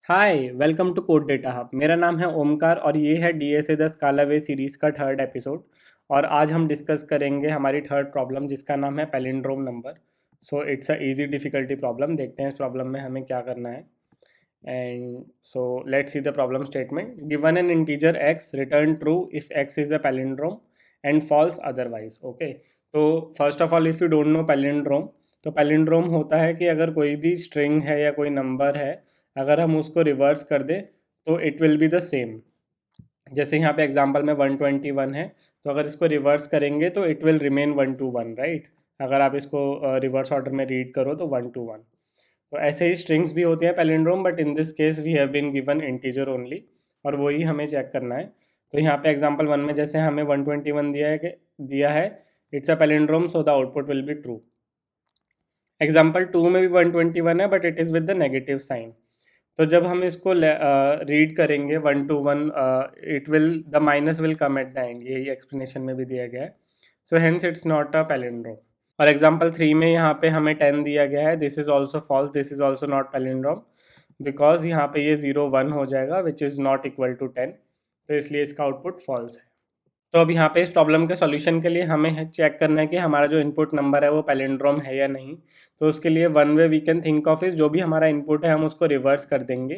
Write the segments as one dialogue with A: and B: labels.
A: Hi welcome to code data hub. मेरा नाम है ओमकार और ये है DSA the Scala way series का थर्ड एपिसोड। और आज हम डिस्कस करेंगे हमारी थर्ड प्रॉब्लम जिसका नाम है palindrome number. So it's a easy difficulty problem. देखते हैं इस प्रॉब्लम में हमें क्या करना है। And so let's see the problem statement. Given an integer X, return true if X is a palindrome and false otherwise. Okay, तो first of all if you don't know palindrome, तो palindrome होता है कि अगर कोई भी string है या कोई नंबर है, अगर हम उसको रिवर्स कर दें तो it will be the same. जैसे यहाँ पे एग्जांपल में 121 है, तो अगर इसको रिवर्स करेंगे तो इट विल रिमेन 121, राइट। अगर आप इसको रिवर्स ऑर्डर में रीड करो तो 121। तो ऐसे ही स्ट्रिंग्स भी होती हैं palindrome, but in this case we have been given integer only, और वही हमें चेक करना है। तो यहाँ पे एग्जांपल 1 में जैसे हमें 121 दिया है it's a palindrome, so the output will be true. Example 2 में भी 121 है but it is with the negative sign. तो जब हम इसको रीड करेंगे 1 to 1, it will the minus will come at the end, यही एक्सप्लेनेशन में भी दिया गया है। So hence it's not a palindrome. और एग्जाम्पल 3 में यहाँ पे हमें 10 दिया गया है, this is also false, this is also not palindrome, because यहाँ पे ये 0 1 हो जाएगा which is not equal to 10, तो इसलिए इसका आउटपुट फॉल्स है। तो अब यहाँ पे इस प्रॉब्लम के सॉल्यूशन के लिए हमें चेक करना है कि हमारा जो इनपुट नंबर है वो पैलिंड्रोम है या नहीं। तो उसके लिए one way we can think of is, जो भी हमारा इनपुट है हम उसको रिवर्स कर देंगे।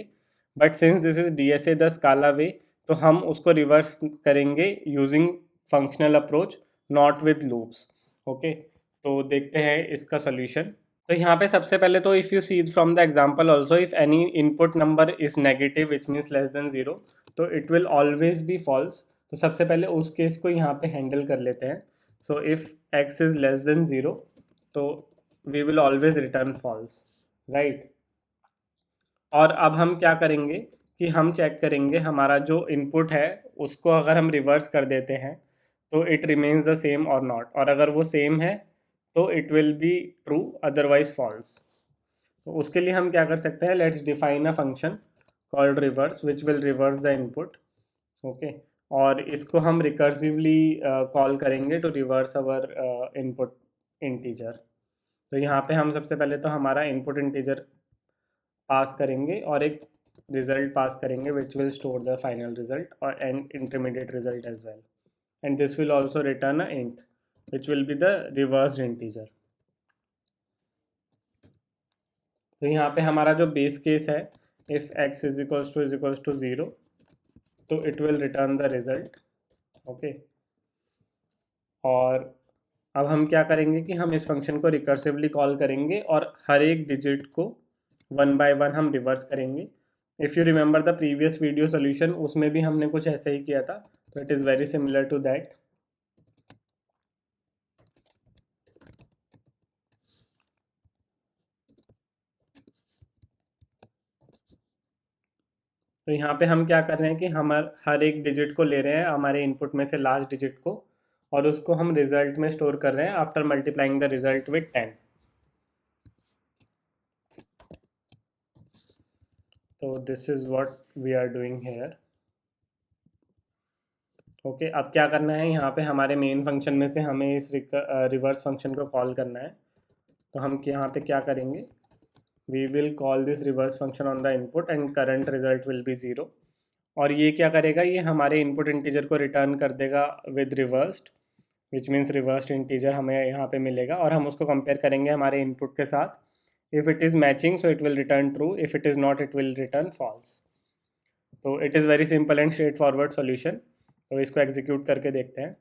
A: But since this is DSA the Scala way, तो हम उसको रिवर्स करेंगे using functional approach, not with loops. Okay, तो देखते हैं इसका सोल्यूशन। तो यहाँ पे सबसे पहले तो if you see from the example also, if any input number is negative which means less than zero, तो it will always be false. तो सबसे पहले उस केस को यहाँ पे हैंडल कर लेते हैं। So if X is less than zero, तो we will always return false, right. और अब हम क्या करेंगे कि हम चेक करेंगे हमारा जो इनपुट है उसको अगर हम रिवर्स कर देते हैं तो इट रिमेन्स द सेम और नॉट, और अगर वो सेम है तो it will be true, otherwise false. तो उसके लिए हम क्या कर सकते हैं, let's define a function called reverse which will reverse the input. Okay, और इसको हम रिकर्सिवली कॉल करेंगे to reverse our input integer. तो यहाँ पे हम सबसे पहले तो हमारा इनपुट इंटीजर पास करेंगे और एक रिजल्ट पास करेंगे which will store the final result और and intermediate result as well, and this will also return a int which will be the reversed integer. तो यहाँ पे हमारा जो बेस केस है, if X is equals to zero, तो it will return the result. Okay, और अब हम क्या करेंगे कि हम इस फंक्शन को रिकर्सिवली कॉल करेंगे और हर एक डिजिट को वन बाय वन हम रिवर्स करेंगे। If you remember the previous video solution, उसमें भी हमने कुछ ऐसे ही किया था, तो it is very similar to that. तो यहाँ पे हम क्या कर रहे हैं कि हम हर एक डिजिट को ले रहे हैं, हमारे इनपुट में से लास्ट डिजिट को, और उसको हम रिजल्ट में स्टोर कर रहे हैं after multiplying the result with 10। तो this is what we are doing here. Okay, अब क्या करना है, यहाँ पे हमारे मेन फंक्शन में से हमें इस रिवर्स फंक्शन को कॉल करना है। तो हम यहाँ पे क्या करेंगे, we will call this reverse function on the input and current result will be zero. और ये क्या करेगा, ये हमारे इनपुट इंटीजर को रिटर्न कर देगा with reversed, which means reversed integer हमें यहाँ पे मिलेगा, और हम उसको कंपेयर करेंगे हमारे इनपुट के साथ। If it is matching so it will return true, if it is not it will return false. तो it is very simple and straightforward solution. तो इसको एग्जीक्यूट करके देखते हैं।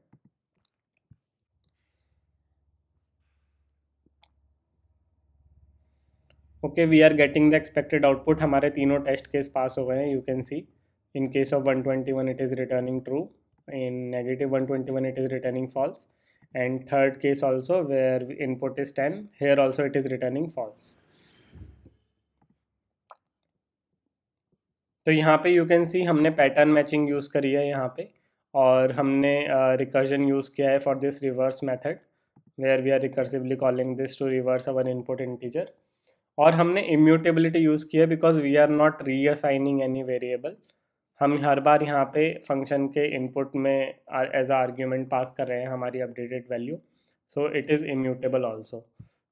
A: Okay, we are getting the expected output. हमारे तीनों test case pass हो गए हैं, you can see. In case of 121 it is returning true, in negative 121 it is returning false, and third case also where input is 10, here also it is returning false. तो यहाँ पे you can सी हमने pattern matching use करी है यहाँ पे, और हमने रिकर्जन यूज़ किया है for this reverse method, where we are recursively calling this to reverse our input integer. और हमने इम्यूटेबिलिटी यूज़ किया because we are not reassigning any variable. हम हर बार यहाँ पे फंक्शन के इनपुट में एज आ आर्ग्यूमेंट पास कर रहे हैं हमारी updated value, so it is immutable also.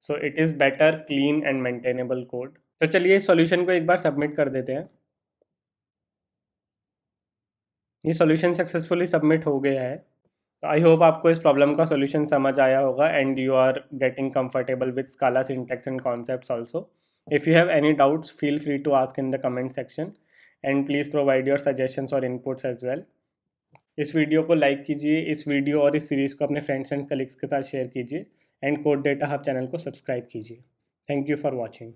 A: So it is better clean and maintainable code. तो चलिए इस सॉल्यूशन को एक बार सबमिट कर देते हैं। ये सॉल्यूशन सक्सेसफुली सबमिट हो गया है। आई होप आपको इस प्रॉब्लम का सॉल्यूशन समझ आया होगा and you are getting comfortable with Scala syntax and concepts also. If you have any doubts feel free to ask in the comment section and please provide your suggestions और inputs as well. इस video को like कीजिए, इस video और इस series को अपने friends and colleagues के साथ शेयर कीजिए and code data hub channel को सब्सक्राइब कीजिए। Thank you for watching.